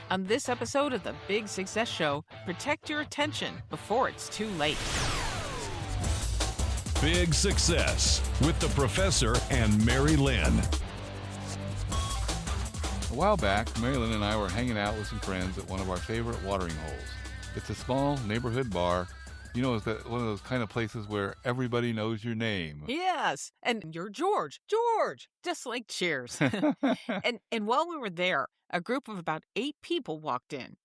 On this episode of the BIGG Success Show, protect your attention before it's too late. BIGG Success with the Professor and Mary-Lynn. A while back, Mary-Lynn and I were hanging out with some friends at one of our favorite watering holes. It's a small neighborhood bar. You know, it's one of those kind of places where everybody knows your name. Yes, and you're George, just like Cheers. And while we were there, a group of about 8 people walked in.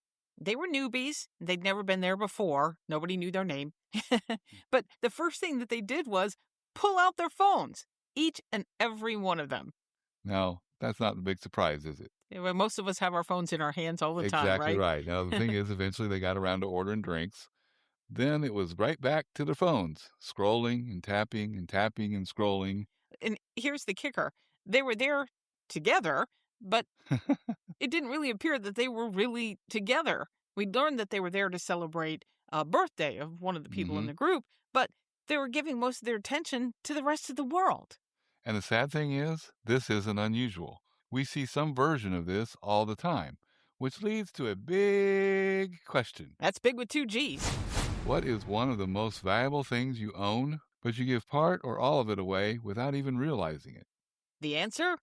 They were newbies. They'd never been there before. Nobody knew their name. But the first thing that they did was pull out their phones, each and every one of them. Now, that's not a big surprise, is it? Yeah, most of us have our phones in our hands all the time, Exactly right? right. Now, the thing is, eventually they got around to ordering drinks. Then it was right back to their phones, scrolling and tapping and tapping and scrolling. And here's the kicker. They were there together, but it didn't really appear that they were really together. We learned that they were there to celebrate a birthday of one of the people in the group, but they were giving most of their attention to the rest of the world. And the sad thing is, this isn't unusual. We see some version of this all the time, which leads to a big question. That's big with 2 G's. What is one of the most valuable things you own, but you give part or all of it away without even realizing it? The answer?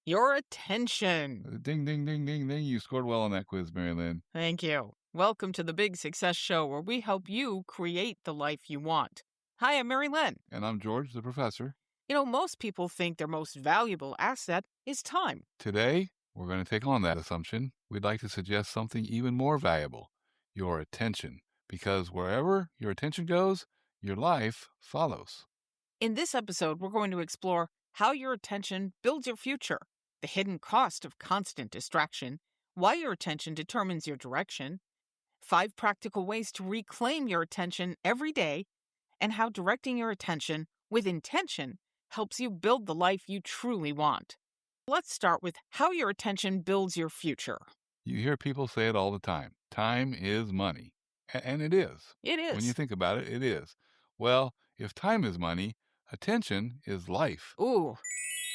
Your attention. Ding, ding, ding, ding, ding. You scored well on that quiz, Mary-Lynn. Thank you. Welcome to the BIGG Success Show, where we help you create the life you want. Hi, I'm Mary-Lynn. And I'm George, the professor. You know, most people think their most valuable asset is time. Today, we're going to take on that assumption. We'd like to suggest something even more valuable, your attention. Because wherever your attention goes, your life follows. In this episode, we're going to explore how your attention builds your future, the hidden cost of constant distraction, why your attention determines your direction, 5 practical ways to reclaim your attention every day, and how directing your attention with intention helps you build the life you truly want. Let's start with how your attention builds your future. You hear people say it all the time. Time is money. And it is. It is. When you think about it, it is. Well, if time is money, attention is life. Ooh,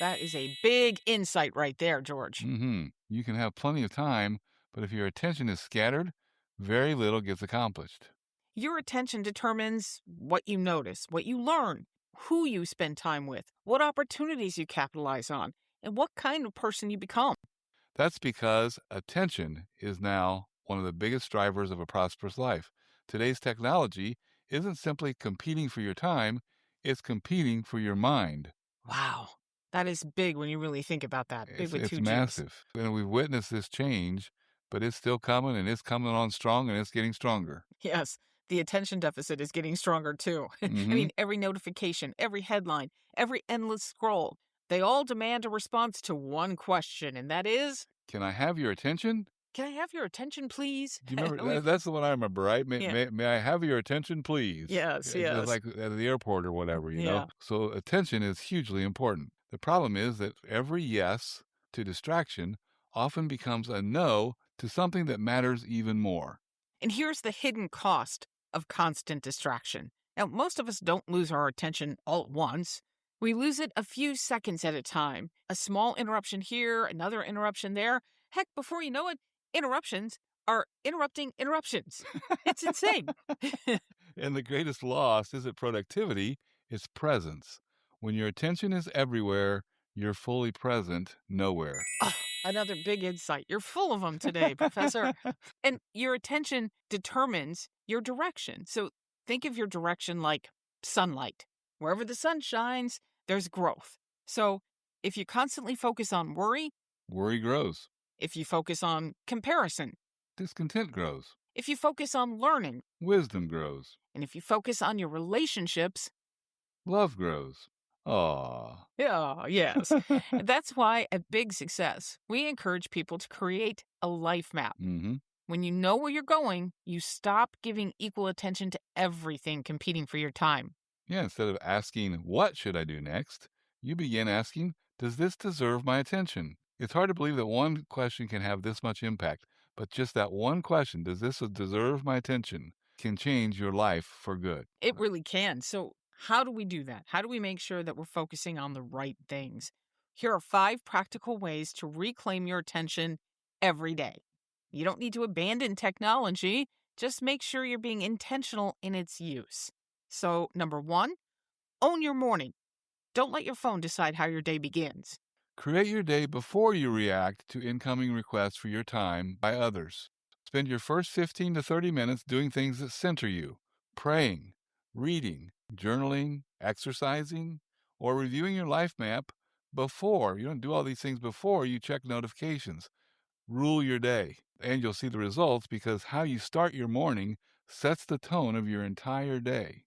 that is a big insight right there, George. You can have plenty of time, but if your attention is scattered, very little gets accomplished. Your attention determines what you notice, what you learn, who you spend time with, what opportunities you capitalize on, and what kind of person you become. That's because attention is now one of the biggest drivers of a prosperous life. Today's technology isn't simply competing for your time, it's competing for your mind. Wow, that is big when you really think about that. Big with 2 Gs. It's massive. And we've witnessed this change, but it's still coming, and it's coming on strong, and it's getting stronger. Yes, the attention deficit is getting stronger too. I mean, every notification, every headline, every endless scroll, they all demand a response to one question, and that is, can I have your attention? Can I have your attention, please? Do you remember? That's the one I remember, right? May I have your attention, please? Yes. Just like at the airport or whatever, you know? So attention is hugely important. The problem is that every yes to distraction often becomes a no to something that matters even more. And here's the hidden cost of constant distraction. Now, most of us don't lose our attention all at once. We lose it a few seconds at a time. A small interruption here, another interruption there. Heck, before you know it, interruptions are interrupting interruptions. It's insane. And the greatest loss isn't productivity, it's presence. When your attention is everywhere, you're fully present nowhere. Oh, another big insight. You're full of them today, Professor. And your attention determines your direction. So think of your direction like sunlight. Wherever the sun shines, there's growth. So if you constantly focus on worry grows. If you focus on comparison, discontent grows. If you focus on learning, wisdom grows. And if you focus on your relationships, love grows. Aww. Yeah, yes. That's why at BIGG Success, we encourage people to create a life map. When you know where you're going, you stop giving equal attention to everything competing for your time. Yeah, instead of asking, what should I do next? You begin asking, does this deserve my attention? It's hard to believe that one question can have this much impact, but just that one question, does this deserve my attention, can change your life for good. It really can. So how do we do that? How do we make sure that we're focusing on the right things? Here are 5 practical ways to reclaim your attention every day. You don't need to abandon technology. Just make sure you're being intentional in its use. So, number 1, own your morning. Don't let your phone decide how your day begins. Create your day before you react to incoming requests for your time by others. Spend your first 15 to 30 minutes doing things that center you, praying, reading, journaling, exercising, or reviewing your life map before. You don't do all these things before you check notifications. Rule your day, and you'll see the results because how you start your morning sets the tone of your entire day.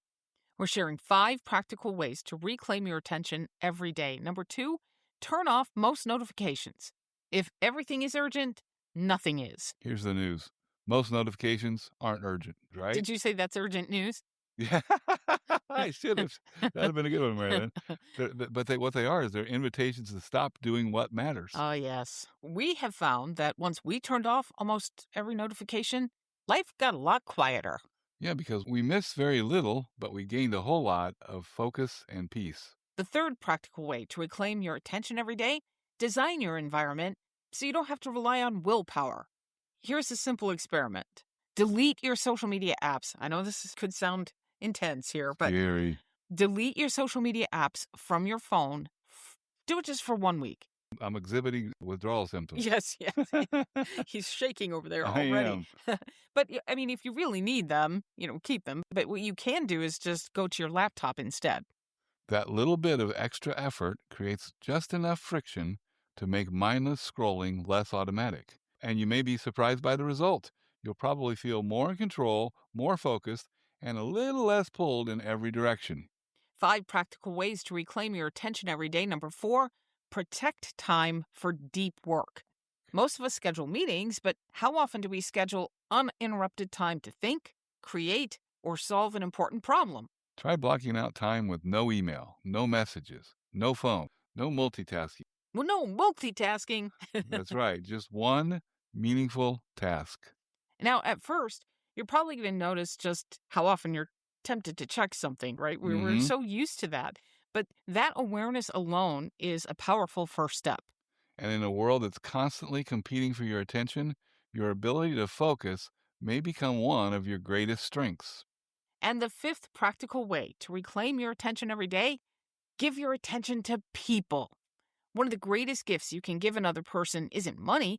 We're sharing 5 practical ways to reclaim your attention every day. Number 2, turn off most notifications. If everything is urgent, nothing is. Here's the news. Most notifications aren't urgent, right? Did you say that's urgent news? Yeah, I should have. That'd have been a good one, Marilyn. What they are is they're invitations to stop doing what matters. Oh, yes. We have found that once we turned off almost every notification, life got a lot quieter. Yeah, because we miss very little, but we gained a whole lot of focus and peace. The third practical way to reclaim your attention every day, design your environment so you don't have to rely on willpower. Here's a simple experiment. Delete your social media apps. I know could sound intense here, but Scary. delete your social media apps from your phone. Do it just for 1 week. I'm exhibiting withdrawal symptoms. Yes. He's shaking over there I already. am. But, I mean, if you really need them, keep them. But what you can do is just go to your laptop instead. That little bit of extra effort creates just enough friction to make mindless scrolling less automatic. And you may be surprised by the result. You'll probably feel more in control, more focused, and a little less pulled in every direction. 5 practical ways to reclaim your attention every day. Number 4, protect time for deep work. Most of us schedule meetings, but how often do we schedule uninterrupted time to think, create, or solve an important problem? Try blocking out time with no email, no messages, no phone, no multitasking. Well, no multitasking. That's right, just one meaningful task. Now, at first, you're probably going to notice just how often you're tempted to check something, right? We're so used to that. But that awareness alone is a powerful first step. And in a world that's constantly competing for your attention, your ability to focus may become one of your greatest strengths. And the 5th practical way to reclaim your attention every day, give your attention to people. One of the greatest gifts you can give another person isn't money,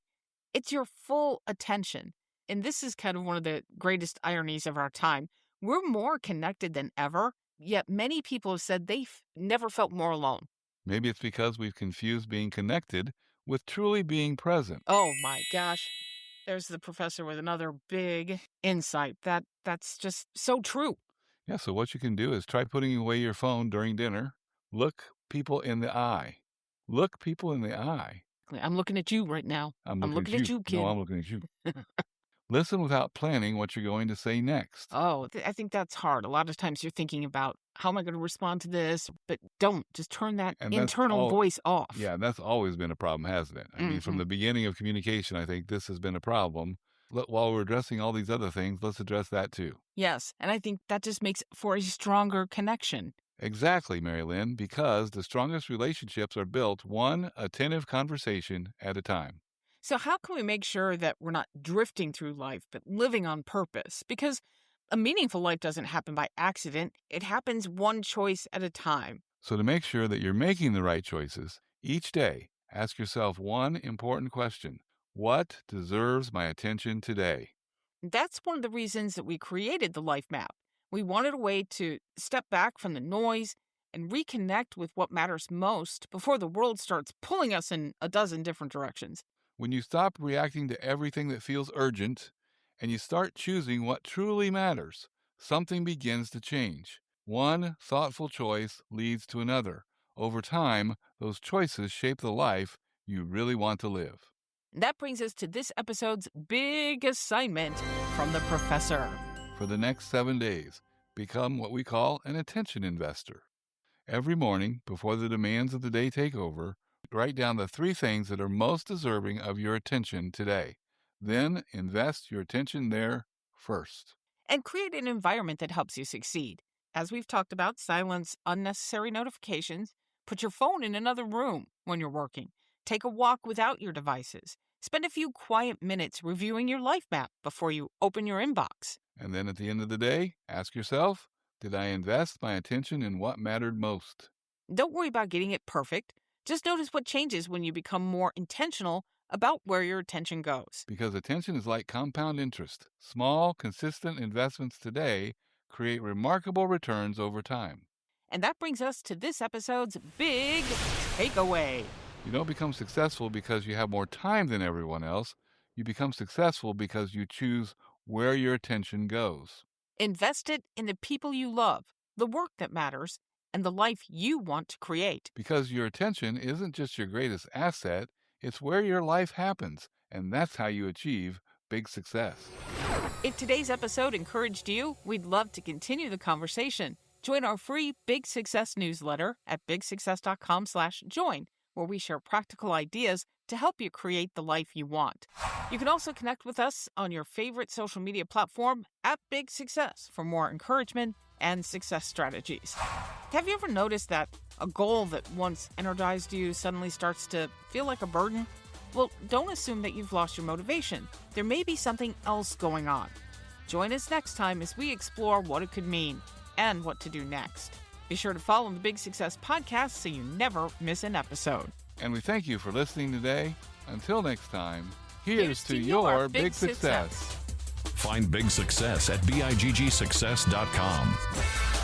it's your full attention. And this is kind of one of the greatest ironies of our time. We're more connected than ever, yet many people have said they've never felt more alone. Maybe it's because we've confused being connected with truly being present. Oh my gosh. There's the professor with another big insight. That's just so true. Yeah, so what you can do is try putting away your phone during dinner. Look people in the eye. Look people in the eye. I'm looking at you right now. I'm looking at you, kid. No, I'm looking at you. Listen without planning what you're going to say next. Oh, I think that's hard. A lot of times you're thinking about, how am I going to respond to this? But don't. Just turn that internal voice off. Yeah, that's always been a problem, hasn't it? I mean, from the beginning of communication, I think this has been a problem. While we're addressing all these other things, let's address that too. Yes, and I think that just makes for a stronger connection. Exactly, Mary-Lynn, because the strongest relationships are built one attentive conversation at a time. So how can we make sure that we're not drifting through life, but living on purpose? Because a meaningful life doesn't happen by accident. It happens one choice at a time. So to make sure that you're making the right choices, each day, ask yourself one important question. What deserves my attention today? That's one of the reasons that we created the life map. We wanted a way to step back from the noise and reconnect with what matters most before the world starts pulling us in a dozen different directions. When you stop reacting to everything that feels urgent and you start choosing what truly matters, something begins to change. One thoughtful choice leads to another. Over time, those choices shape the life you really want to live. That brings us to this episode's big assignment from the professor. For the next 7 days, become what we call an attention investor. Every morning, before the demands of the day take over, write down the 3 things that are most deserving of your attention today. Then invest your attention there first. And create an environment that helps you succeed. As we've talked about, silence unnecessary notifications. Put your phone in another room when you're working. Take a walk without your devices. Spend a few quiet minutes reviewing your life map before you open your inbox. And then at the end of the day, ask yourself, did I invest my attention in what mattered most? Don't worry about getting it perfect. Just notice what changes when you become more intentional about where your attention goes. Because attention is like compound interest. Small, consistent investments today create remarkable returns over time. And that brings us to this episode's Big Takeaway. You don't become successful because you have more time than everyone else. You become successful because you choose where your attention goes. Invest it in the people you love, the work that matters, and the life you want to create. Because your attention isn't just your greatest asset, it's where your life happens, and that's how you achieve big success. If today's episode encouraged you, we'd love to continue the conversation. Join our free Big Success newsletter at bigsuccess.com/join, where we share practical ideas to help you create the life you want. You can also connect with us on your favorite social media platform at Big Success for more encouragement and success strategies. Have you ever noticed that a goal that once energized you suddenly starts to feel like a burden? Well, don't assume that you've lost your motivation. There may be something else going on. Join us next time as we explore what it could mean and what to do next. Be sure to follow the Big Success podcast so you never miss an episode. And we thank you for listening today. Until next time, here's to your big success. Find Big Success at BIGG Success.com.